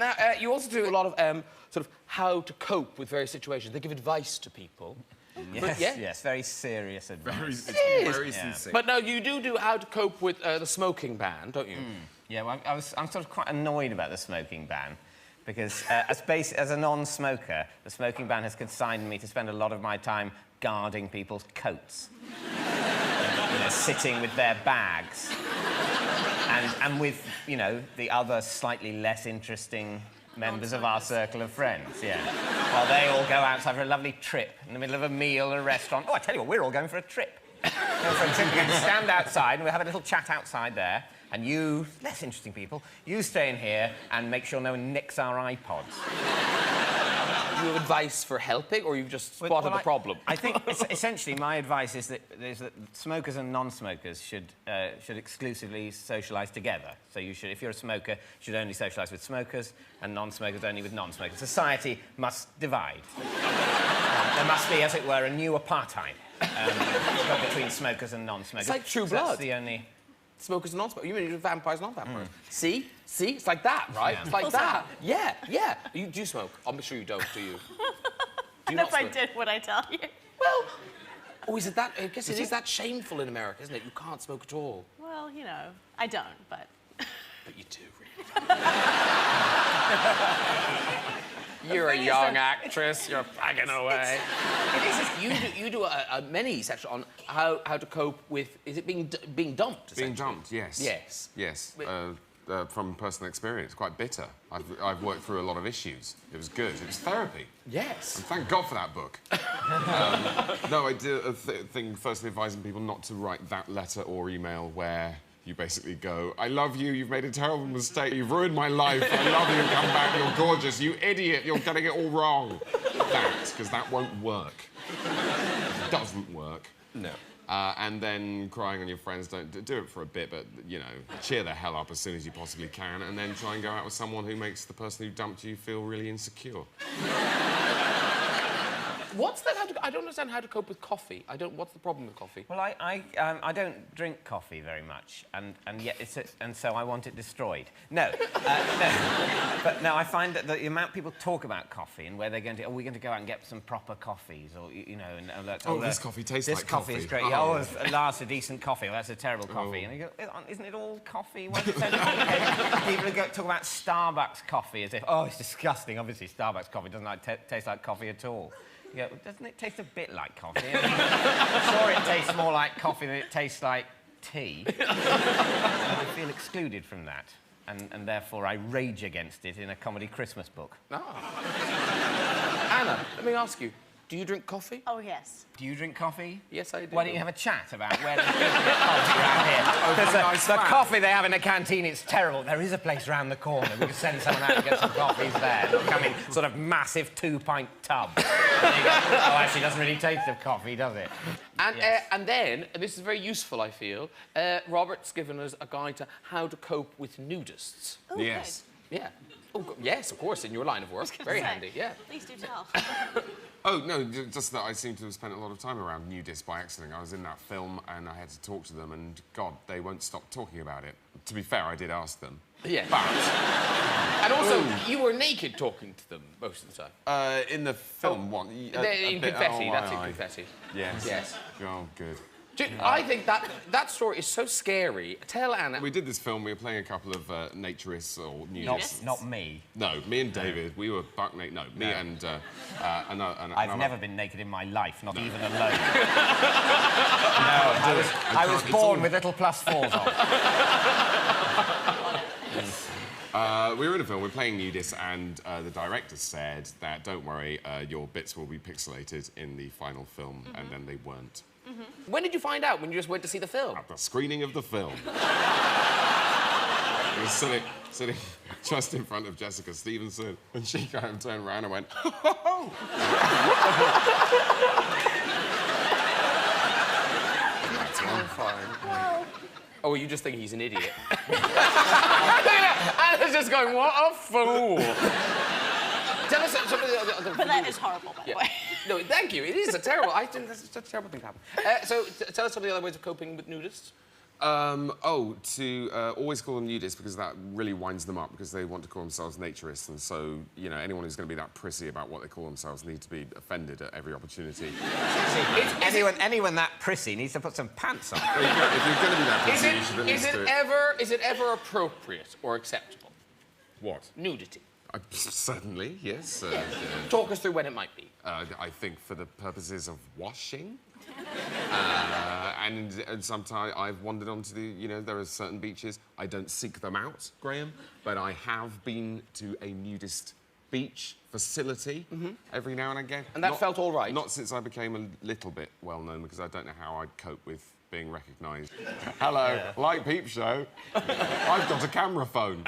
Now, you also do a lot of sort of how to cope with various situations. They give advice to people. Yes, yes, very serious advice. Very sincere. But no, you do how to cope with the smoking ban, don't you? Yeah, well, I'm sort of quite annoyed about the smoking ban because as a non-smoker, the smoking ban has consigned me to spend a lot of my time guarding people's coats. You know, sitting with their bags. And with, you know, the other slightly less interesting members of our circle of friends, yeah. While they all go outside for a lovely trip in the middle of a meal at a restaurant. Oh, I tell you what, we're all going for a trip. Going for a trip. We're going to stand outside and we'll have a little chat outside there. And you, less interesting people, you stay in here and make sure no one nicks our iPods. Do you have advice for helping, or you've just spotted the problem? I think essentially my advice is that smokers and non-smokers should exclusively socialise together. So you should, if you're a smoker, you should only socialise with smokers, and non-smokers only with non-smokers. Society must divide. There must be, as it were, a new apartheid between smokers and non-smokers. It's like True Blood. That's the only... Smokers and non-smokers. You mean vampires, non-vampires? See? See? It's like that, right? Yeah. It's like that. Yeah, yeah. You do smoke. I'm sure you don't, do you? Do you If I did, would I tell you? Well... Oh, is it that... I guess it is that shameful in America, isn't it? You can't smoke at all. Well, you know, I don't, but... But you do, really. You're a young actress. You're fagging away. You do a mini section on how to cope with... Is it being dumped? Being dumped, yes. Yes. Yes. From personal experience, quite bitter. I've worked through a lot of issues. It was good. It was therapy. Yes. And thank God for that book. No, I did a thing firstly advising people not to write that letter or email where you basically go, I love you, you've made a terrible mistake, you've ruined my life, I love you, come back, you're gorgeous, you idiot, you're getting it all wrong. That, because that won't work. It doesn't work. No. And then crying on your friends, don't do it for a bit, but, you know, cheer the hell up as soon as you possibly can, and then try and go out with someone who makes the person who dumped you feel really insecure. What's that? I don't understand how to cope with coffee. What's the problem with coffee? Well, I don't drink coffee very much, and yet and so I want it destroyed. No, but no, I find that the amount people talk about coffee and where they're going to, we're going to go out and get some proper coffees, or you know, and this coffee tastes like coffee. This coffee is great. Oh. At last, a decent coffee. Well, that's a terrible coffee. And you go, isn't it all coffee? Why is it so complicated? People talk about Starbucks coffee as if, oh, it's disgusting. Obviously, Starbucks coffee doesn't taste like coffee at all. Yeah, doesn't it taste a bit like coffee? I'm sure it tastes more like coffee than it tastes like tea. And I feel excluded from that, and therefore I rage against it in a comedy Christmas book. Anna, let me ask you, do you drink coffee? Oh, yes. Do you drink coffee? Yes, I do. Why don't you have a chat about where to get coffee around here? Because the coffee they have in the canteen, it's terrible. There is a place round the corner. We can send someone out and get some coffees there. They'll come in sort of massive 2-pint tub. And you go, oh, actually, it doesn't really taste of coffee, does it? And, yes. And then, and this is very useful, I feel, Robert's given us a guide to how to cope with nudists. Oh, Yes. Yeah. Oh, yes, of course, in your line of work. Very handy, yeah. Please do tell. Oh, no, just that I seem to have spent a lot of time around nudists by accident. I was in that film and I had to talk to them and, God, they won't stop talking about it. To be fair, I did ask them. Yeah. But... And also, you were naked talking to them most of the time. in the film, what? In Confetti, that's in Confetti. Yes. Yes. Oh, good. I think that story is so scary. Tell Anna. We did this film, we were playing a couple of naturists or nudists. Not me. No, me and David, we were buck naked. No, me and another... I've never been naked in my life, not even alone. I was born with little +4s on. We were in a film, we were playing nudists, and the director said that, don't worry, your bits will be pixelated in the final film, and then they weren't. When did you find out? When you just went to see the film? At the screening of the film. I was sitting just in front of Jessica Stevenson, and she kind of turned around and went, ho, ho, ho. That's terrifying. Oh, you just think he's an idiot. Anna's just going, what a fool. Tell us some of the other... But that is horrible, by the way. No, thank you. It is a terrible... I think that's a terrible thing to happen. So, tell us some of the other ways of coping with nudists. Always call them nudists because that really winds them up because they want to call themselves naturists, and so, you know, anyone who's going to be that prissy about what they call themselves needs to be offended at every opportunity. Anyone that prissy needs to put some pants on. If you're going to be that prissy, you should at least do it. Is it ever appropriate or acceptable? What? Nudity. Certainly, yes. Talk us through when it might be. I think for the purposes of washing. And sometimes I've wandered onto the, you know, there are certain beaches. I don't seek them out, Graham, but I have been to a nudist beach facility every now and again. And that felt all right? Not since I became a little bit well-known, because I don't know how I'd cope with being recognised. Hello, like Peep Show, I've got a camera phone.